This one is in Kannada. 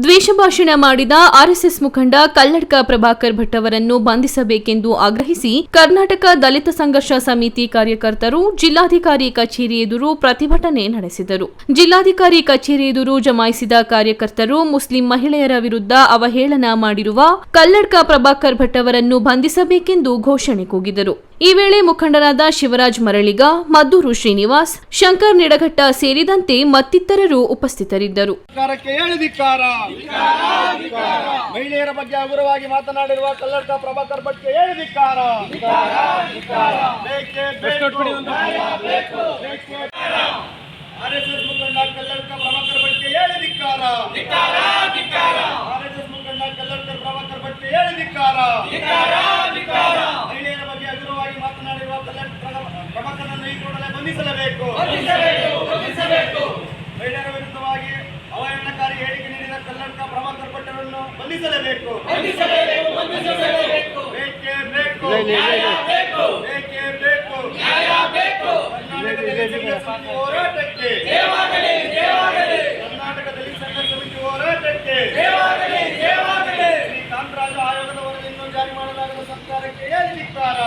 ದ್ವೇಷ ಭಾಷಣ ಮಾಡಿದ ಆರ್ಎಸ್ಎಸ್ ಮುಖಂಡ ಕಲ್ಲಡ್ಕ ಪ್ರಭಾಕರ್ ಭಟ್ ಅವರನ್ನು ಬಂಧಿಸಬೇಕೆಂದು ಆಗ್ರಹಿಸಿ ಕರ್ನಾಟಕ ದಲಿತ ಸಂಘರ್ಷ ಸಮಿತಿ ಕಾರ್ಯಕರ್ತರು ಜಿಲ್ಲಾಧಿಕಾರಿ ಕಚೇರಿ ಎದುರು ಪ್ರತಿಭಟನೆ ನಡೆಸಿದರು. ಜಿಲ್ಲಾಧಿಕಾರಿ ಕಚೇರಿ ಎದುರು ಜಮಾಯಿಸಿದ ಕಾರ್ಯಕರ್ತರು ಮುಸ್ಲಿಂ ಮಹಿಳೆಯರ ವಿರುದ್ಧ ಅವಹೇಳನ ಮಾಡಿರುವ ಕಲ್ಲಡ್ಕ ಪ್ರಭಾಕರ್ ಭಟ್ ಅವರನ್ನು ಬಂಧಿಸಬೇಕೆಂದು ಘೋಷಣೆ ಕೂಗಿದರು. ಈ ವೇಳೆ ಮುಖಂಡರಾದ ಶಿವರಾಜ್ ಮರಳಿಗ, ಮದ್ದೂರು ಶ್ರೀನಿವಾಸ್, ಶಂಕರ್ ನಿಡಘಟ್ಟ ಸೇರಿದಂತೆ ಮತ್ತಿತರರು ಉಪಸ್ಥಿತರಿದ್ದರು. ಮಹಿಳೆಯರ ಬಗ್ಗೆ ಹಗುರವಾಗಿ ಮಾತನಾಡಿರುವ ಕಲ್ಲಡ್ಕ ಪ್ರಭಾಕರ್ ಭಟ್ಗೆ ಹೇಳಿದಿಕ್ಕಾರ. ಆರ್ಎಸ್ಎಸ್ ಮುಖಂಡ ಕಲ್ಲಡ್ಕ ಪ್ರಭಾಕರ್ ಭಟ್ಗೆ ಹೇಳಿದಿಕ್ಕಾರ. ಆರ್ಎಸ್ಎಸ್ ಮುಖಂಡ ಕಲ್ಲಡ್ಕ ಪ್ರಭಾಕರ್ ಭಟ್ಗೆ ಹೇಳಿದಿಕ್ಕಾರ. ಮಹಿಳೆಯರ ಬಗ್ಗೆ ಹಗುರವಾಗಿ ಮಾತನಾಡಿರುವ ಪ್ರಭಾಕರನ್ನು ಈ ಕೂಡಲೇ ಬಂಧಿಸಲೇಬೇಕು. ಮಹಿಳೆಯರ ವಿರುದ್ಧವಾಗಿ ಅವಹೇಳನಕಾರಿ ಹೇಳಿಕೆ ನೀಡಿದ ಕಲ್ಲಡ್ಕ ಪ್ರಭಾಕರ್ ಭಟ್ ಅವರನ್ನು ಬಂಧಿಸಲೇಬೇಕು. ಬೇಕೇ ಬೇಕು. ಕರ್ನಾಟಕ ದಲಿತ ಸಂಘರ್ಷ ಸಮಿತಿ ಹೋರಾಟಕ್ಕೆ ಶ್ರೀ ಕಾಂತರಾಜ ಆಯೋಗದ ವರದಿಯನ್ನು ಜಾರಿ ಮಾಡಲಾಗದ ಸರ್ಕಾರಕ್ಕೆ ಹೇಳಿದಿಕ್ಕಾರ.